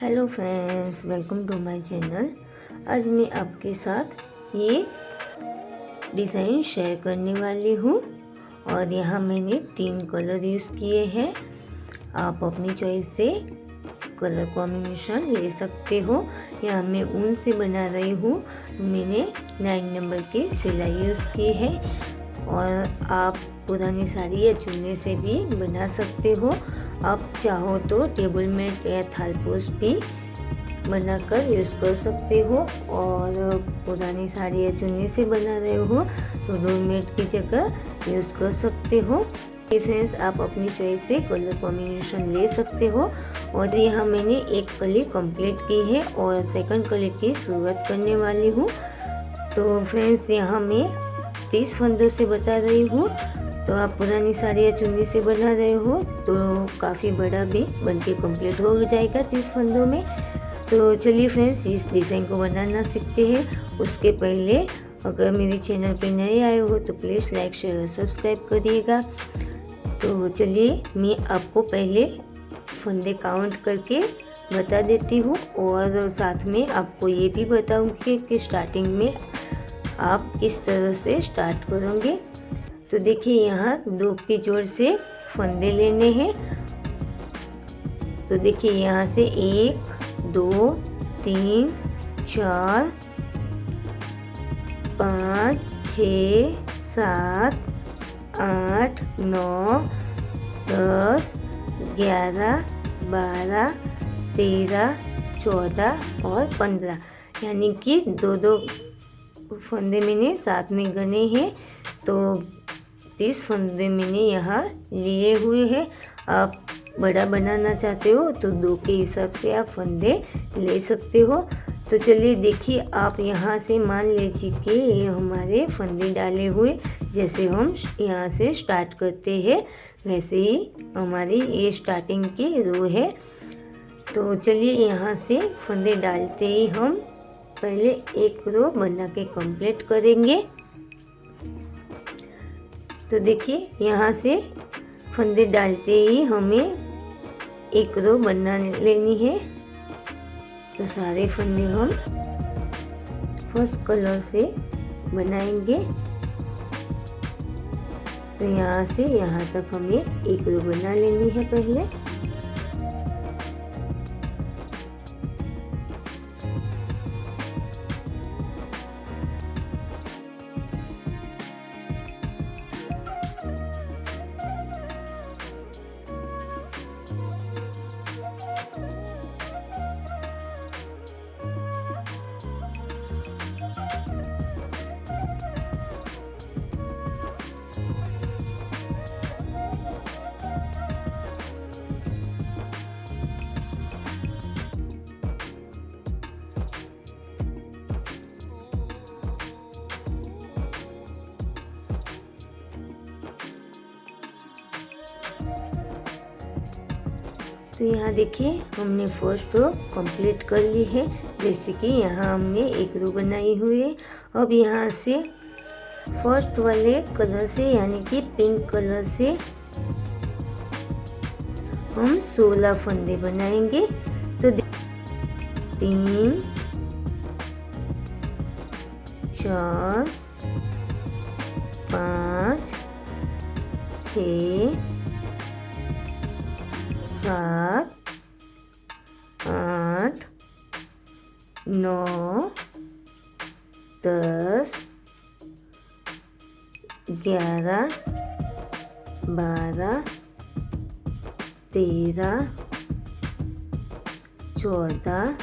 Hello friends, welcome to my channel. आज मैं आपके साथ ये डिज़ाइन शेयर करने वाली हूँ और यहाँ मैंने 3 कलर यूज़ किए हैं। आप अपनी चॉइस से कलर कॉम्बिनेशन ले सकते हो। यहाँ मैं ऊन से बना रही हूँ। मैंने 9 नंबर की सिलाई यूज़ की है और आप पुरानी साड़ी या चुन्नी से भी बना सकते हो। आप चाहो तो टेबल मैट या थालपोश भी बनाकर यूज़ कर सकते हो और पुरानी साड़ी या चुन्नी से बना रहे हो तो डोर मैट की जगह यूज़ कर सकते हो। ये फ्रेंड्स, आप अपनी चॉइस से कलर कॉम्बिनेशन ले सकते हो। और यहाँ मैंने एक कली कंप्लीट की है और सेकंड कली की शुरुआत करने वाली हूँ। तो फ्रेंड्स, यहाँ मैं 30 फंदों से बता रही हूँ। तो आप पुरानी साड़ी या चुन्नी से बना रहे हो तो काफ़ी बड़ा भी बनके कंप्लीट हो जाएगा 30 फंदों में। तो चलिए फ्रेंड्स, इस डिज़ाइन को बनाना सीखते हैं। उसके पहले अगर मेरे चैनल पे नए आए हो तो प्लीज़ लाइक शेयर और सब्सक्राइब करिएगा। तो चलिए मैं आपको पहले फंदे काउंट करके बता देती हूँ और साथ में आपको ये भी बताऊँगी कि स्टार्टिंग में आप किस तरह से स्टार्ट करोगे। तो देखिए, यहाँ 2 की जोड़ से फंदे लेने हैं। तो देखिए, यहाँ से 1 2 3 4 5 6 7 8 9 10 11 12 13 14 और 15, यानी कि 2 फंदे मैंने साथ में गने हैं। तो 30 फंदे मैंने यहाँ लिए हुए हैं। आप बड़ा बनाना चाहते हो तो 2 के हिसाब से आप फंदे ले सकते हो। तो चलिए देखिए, आप यहाँ से मान लीजिए कि ये हमारे फंदे डाले हुए, जैसे हम यहाँ से स्टार्ट करते हैं वैसे ही हमारी ये स्टार्टिंग की रो है। तो चलिए यहाँ से फंदे डालते ही हम पहले एक रो बना के कंप्लीट करेंगे। तो देखिए, यहाँ से फंदे डालते ही हमें एक रो बना लेनी है। तो सारे फंदे हम फर्स्ट कलर से बनाएंगे। तो यहाँ से यहाँ तक हमें एक रो बना लेनी है पहले। तो यहाँ देखिए, हमने फर्स्ट रो कंप्लीट कर ली है। जैसे कि यहाँ हमने एक रो बनाई हुई है। अब यहाँ से फर्स्ट वाले कलर से, यानी कि पिंक कलर से हम 16 फंदे बनाएंगे। तो 3 4 5 6 7 8 9 10 11 12 13 14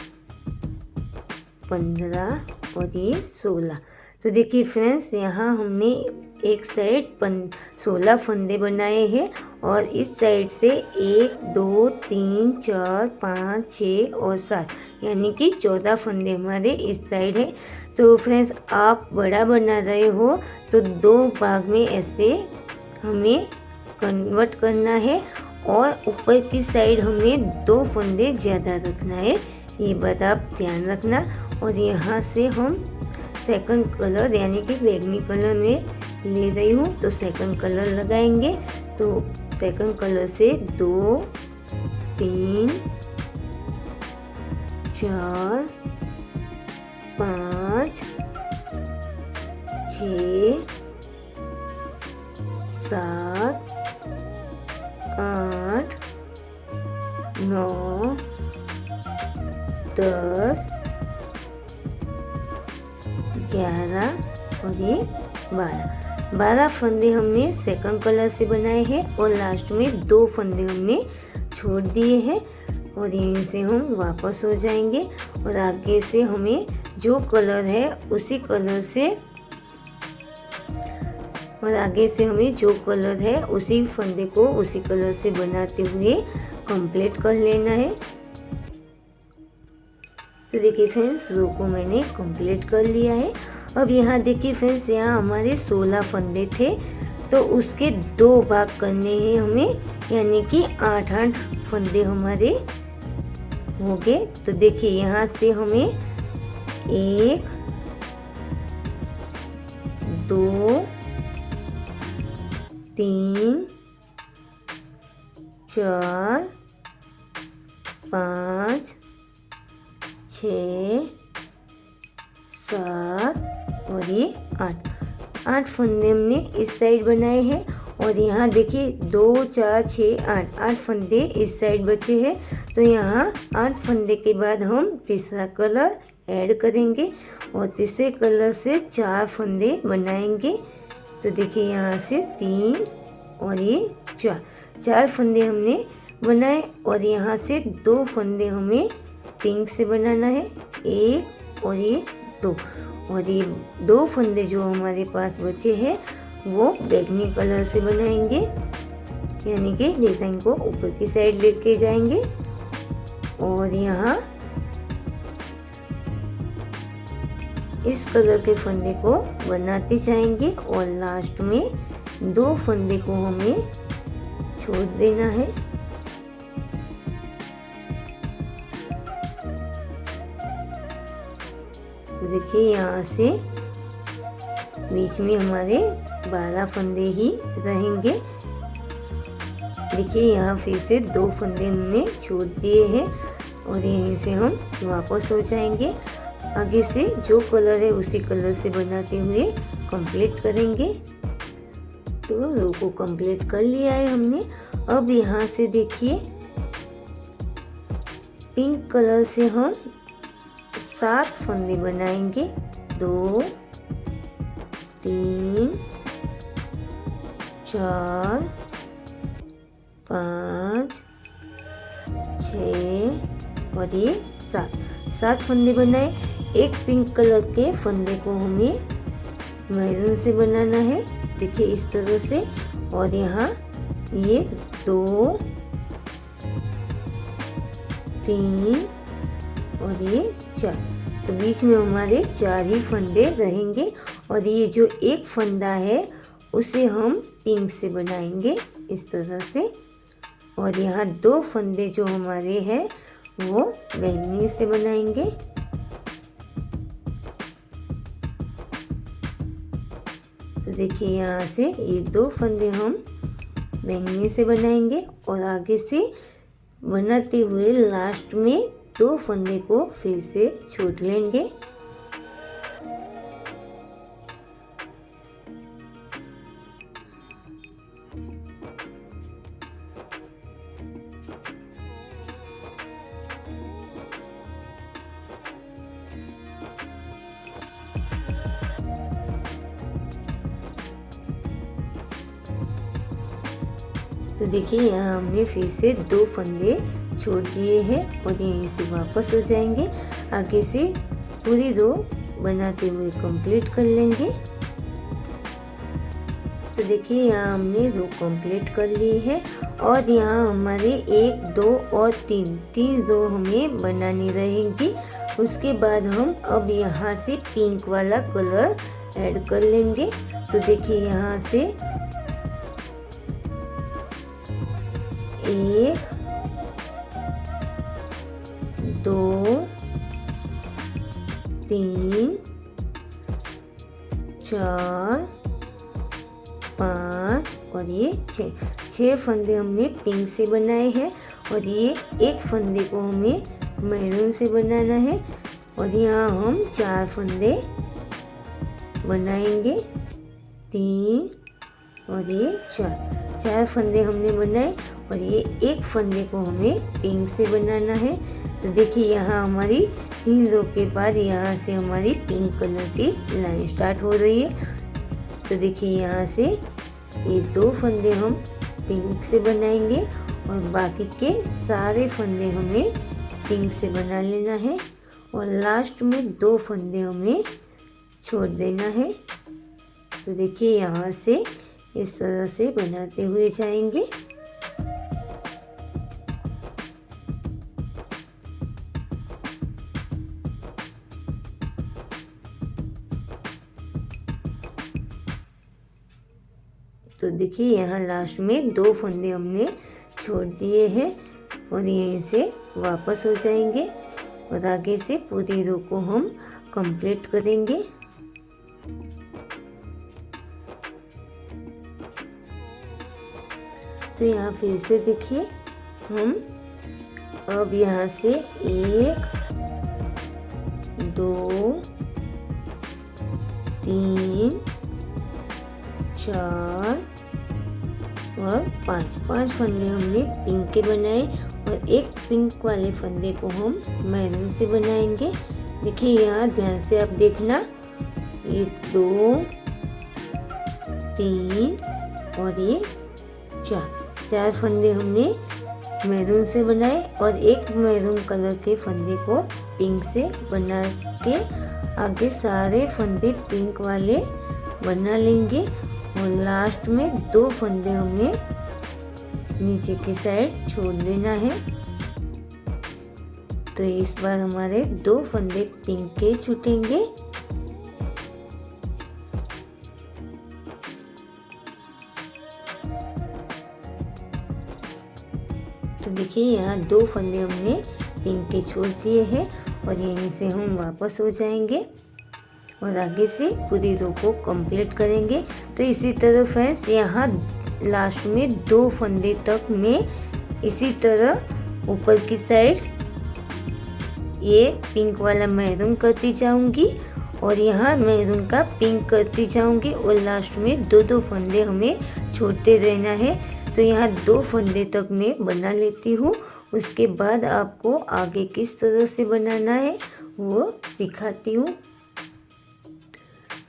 15 और ये 16। तो देखिए फ्रेंड्स, यहाँ हमने एक साइड 16 फंदे बनाए हैं और इस साइड से 1 2 3 4 5 6 और 7, यानी कि 14 फंदे हमारे इस साइड है। तो फ्रेंड्स, आप बड़ा बना रहे हो तो 2 भाग में ऐसे हमें कन्वर्ट करना है और ऊपर की साइड हमें 2 फंदे ज़्यादा रखना है, ये बात आप ध्यान रखना। और यहाँ से हम सेकंड कलर, यानी कि बैगनी कलर में ले रही हूँ तो सेकंड कलर लगाएंगे। तो सेकंड कलर से 2 3 4 5 6 7 8 9 10 11 और ये 12 फंदे हमने सेकंड कलर से बनाए हैं और लास्ट में 2 फंदे हमने छोड़ दिए हैं और यहीं से हम वापस हो जाएंगे और आगे से हमें जो कलर है उसी कलर से उसी फंदे को उसी कलर से बनाते हुए कंप्लीट कर लेना है। तो देखिए फ्रेंड्स, रो को मैंने कंप्लीट कर लिया है। अब यहाँ देखिए फ्रेंड्स, यहाँ हमारे 16 फंदे थे तो उसके 2 भाग करने हैं हमें, यानी कि 8 फंदे हमारे हो गए। तो देखिए यहाँ से हमें 1 2 3 4 5 6 7 और ये 8 फंदे हमने इस साइड बनाए हैं और यहाँ देखिए 2 4 6 8 फंदे इस साइड बचे हैं। तो यहाँ 8 फंदे के बाद हम तीसरा कलर ऐड करेंगे और तीसरे कलर से 4 फंदे बनाएंगे। तो देखिए यहाँ से 3 और ये 4 फंदे हमने बनाए और यहाँ से 2 फंदे हमें पिंक से बनाना है, 1 और ये 2 और ये 2 फंदे जो हमारे पास बचे हैं वो बैगनी कलर से बनाएंगे, यानी कि डिज़ाइन को ऊपर की साइड लेके जाएंगे और यहाँ इस कलर के फंदे को बनाते जाएंगे और लास्ट में 2 फंदे को हमें छोड़ देना है। तो देखिए यहाँ से बीच में हमारे 12 फंदे ही रहेंगे। देखिए यहाँ फिर से 2 फंदे हमने छोड़ दिए हैं और यहीं से हम वापस हो जाएंगे। आगे से जो कलर है उसी कलर से बनाते हुए कंप्लीट करेंगे। तो रो को कंप्लीट कर लिया है हमने। अब यहाँ से देखिए पिंक कलर से हम 7 फंदे बनाएंगे, 2 3 4 5 6 और ये 7 फंदे बनाए। एक पिंक कलर के फंदे को हमें मैरून से बनाना है, देखिए इस तरह से। और यहाँ ये 2 3 और ये 4, तो बीच में हमारे 4 ही फंदे रहेंगे और ये जो एक फंदा है उसे हम पिंक से बनाएंगे इस तरह से। और यहाँ 2 फंदे जो हमारे हैं वो बैंगनी से बनाएंगे। तो देखिए यहाँ से ये 2 फंदे हम बैंगनी से बनाएंगे और आगे से बनाते हुए लास्ट में 2 फंदे को फिर से छोड़ लेंगे। तो देखिए यहाँ हमने फिर से 2 फंदे छोड़ दिए हैं और यहीं से वापस हो जाएंगे। आगे से पूरी रो बनाते हुए कंप्लीट कर लेंगे। तो देखिए यहाँ हमने रो कंप्लीट कर ली है और यहाँ हमारे 1 2 और 3 रो हमें बनानी रहेंगी। उसके बाद हम अब यहाँ से पिंक वाला कलर ऐड कर लेंगे। तो देखिए यहाँ से 1 2 3 4 5 और ये 6 फंदे हमने पिंक से बनाए हैं और ये एक फंदे को हमें मैरून से बनाना है और यहाँ हम 4 फंदे बनाएंगे, 3 और ये 4 फंदे हमने बनाए और ये एक फंदे को हमें पिंक से बनाना है। तो देखिए यहाँ हमारी 3 रो के बाद यहाँ से हमारी पिंक कलर की लाइन स्टार्ट हो रही है। तो देखिए यहाँ से ये 2 फंदे हम पिंक से बनाएंगे और बाकी के सारे फंदे हमें पिंक से बना लेना है और लास्ट में 2 फंदे हमें छोड़ देना है। तो देखिए यहाँ से इस तरह से बनाते हुए जाएंगे। तो देखिए यहाँ लास्ट में 2 फंदे हमने छोड़ दिए हैं और यहीं से वापस हो जाएंगे और आगे से पूरी रो को हम कंप्लीट करेंगे। तो यहाँ फिर से देखिए हम अब यहाँ से 1 2 3 4 और 5 फंदे हमने पिंक के बनाए और एक पिंक वाले फंदे को हम मैरून से बनाएंगे। देखिए यहाँ ध्यान से आप देखना, ये 2 3 और ये 4 फंदे हमने मैरून से बनाए और एक मैरून कलर के फंदे को पिंक से बना के आगे सारे फंदे पिंक वाले बना लेंगे और लास्ट में 2 फंदे हमने नीचे की साइड छोड़ देना है। तो इस बार हमारे 2 फंदे पिंक के छूटेंगे। तो देखिए यहाँ 2 फंदे हमने पिंक के छोड़ दिए हैं और यहीं से हम वापस हो जाएंगे और आगे से पूरी रो को कंप्लीट करेंगे। तो इसी तरह फ्रेंड्स यहाँ लास्ट में 2 फंदे तक मैं इसी तरह ऊपर की साइड ये पिंक वाला मैरून करती जाऊंगी और यहाँ मैरून का पिंक करती जाऊंगी और लास्ट में 2 फंदे हमें छोड़ते रहना है। तो यहाँ 2 फंदे तक मैं बना लेती हूँ, उसके बाद आपको आगे किस तरह से बनाना है वो सिखाती हूँ।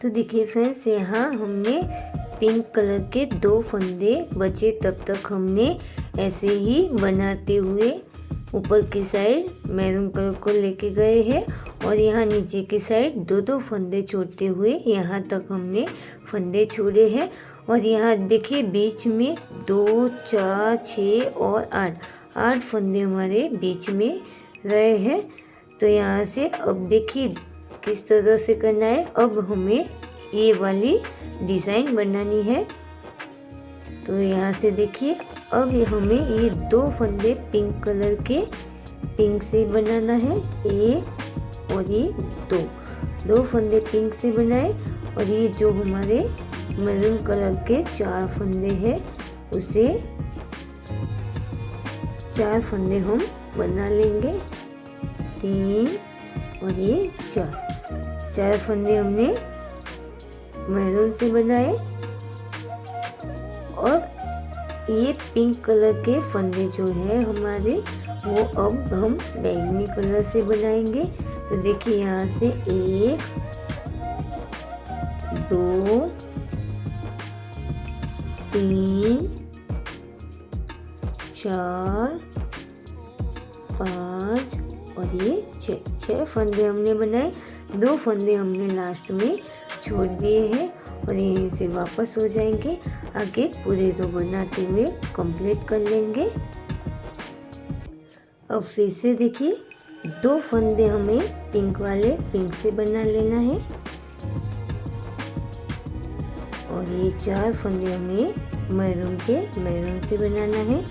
तो देखिए फ्रेंड्स यहाँ हमने पिंक कलर के 2 फंदे बचे तब तक हमने ऐसे ही बनाते हुए ऊपर की साइड मैरून कलर को लेके गए हैं और यहाँ नीचे की साइड 2 फंदे छोड़ते हुए यहाँ तक हमने फंदे छोड़े हैं और यहाँ देखिए बीच में 2 4 6 और 8 फंदे हमारे बीच में रहे हैं। तो यहाँ से अब देखिए किस तरह से करना है। अब हमें ये वाली डिज़ाइन बनानी है। तो यहाँ से देखिए अब हमें ये 2 फंदे पिंक कलर के पिंक से बनाना है, 1 और ये 2 फंदे पिंक से बनाए और ये जो हमारे मैरून कलर के 4 फंदे हैं उसे 4 फंदे हम बना लेंगे, 3 और ये 4 फंदे हमने मैरून से बनाए और ये पिंक कलर के फंदे जो है हमारे वो अब हम बैंगनी कलर से बनाएंगे। तो देखिए यहाँ से 1 2 3 4 5 और ये 6 फंदे हमने बनाए। 2 फंदे हमने लास्ट में छोड़ दिए हैं और यहीं से वापस हो जाएंगे, आगे पूरे रो बनाते हुए कंप्लीट कर लेंगे। अब फिर से देखिए 2 फंदे हमें पिंक वाले पिंक से बना लेना है और ये 4 फंदे हमें मैरून के मैरून से बनाना है,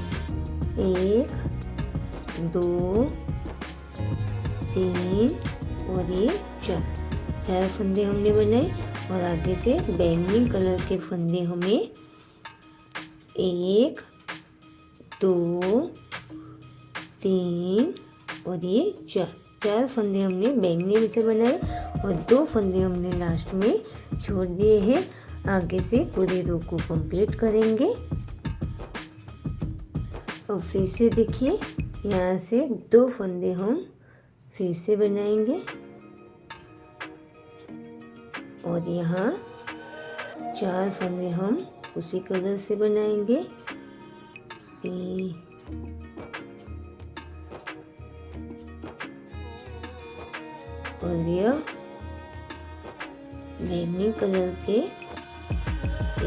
1 2 3 और ये 4 फंदे हमने बनाए और आगे से बैंगनी कलर के फंदे हमें 1 2 3 और ये चार फंदे हमने बैंगनी में से बनाए और 2 फंदे हमने लास्ट में छोड़ दिए हैं। आगे से पूरे रो को कंप्लीट करेंगे। और फिर से देखिए यहाँ से 2 फंदे हम फिर से बनाएंगे और यहाँ 4 फंदे हम उसी कलर से बनाएंगे। 3 और यह बैंगनी कलर के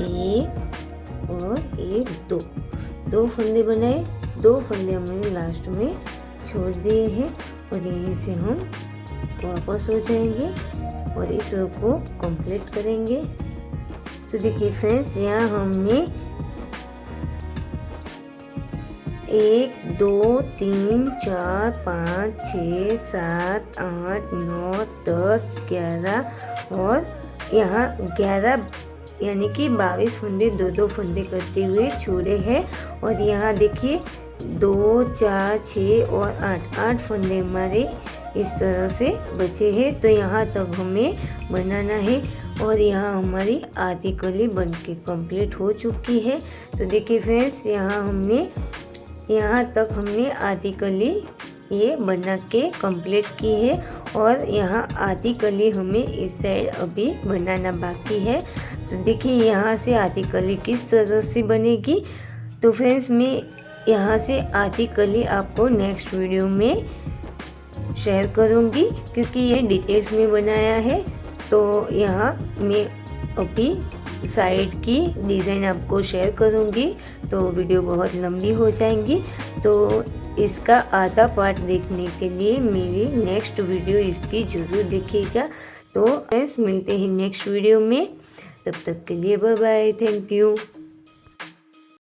1 और 1 2 फंदे बनाए। 2 फंदे हमने लास्ट में छोड़ दिए हैं और यहीं से हम वापस हो जाएंगे और इस रो को कंप्लीट करेंगे। तो देखिए फ्रेंड्स, यहाँ हमने 1 2 3 4 5 6 7 8 9 10 11 और यहाँ 11 यानी कि 22 फंदे 2 फंदे करते हुए छोड़े हैं। और यहाँ देखिए 2 4 6 और 8 फंदे हमारे इस तरह से बचे हैं। तो यहाँ तक हमें बनाना है और यहाँ हमारी आधी कली बनके कंप्लीट हो चुकी है। तो देखिए फ्रेंड्स, यहाँ तक हमने आधी कली ये बना के कंप्लीट की है और यहाँ आधी कली हमें इस साइड अभी बनाना बाकी है। तो देखिए यहाँ से आधी कली किस तरह से बनेगी। तो फ्रेंड्स, मैं यहाँ से आधी कली आपको नेक्स्ट वीडियो में शेयर करूँगी क्योंकि ये डिटेल्स में बनाया है। तो यहाँ मैं अभी साइड की डिज़ाइन आपको शेयर करूँगी तो वीडियो बहुत लंबी हो जाएंगी। तो इसका आधा पार्ट देखने के लिए मेरी नेक्स्ट वीडियो इसकी ज़रूर देखिएगा। तो फ्रेंड्स, मिलते हैं नेक्स्ट वीडियो में। तब तक के लिए बाय बाय, थैंक यू।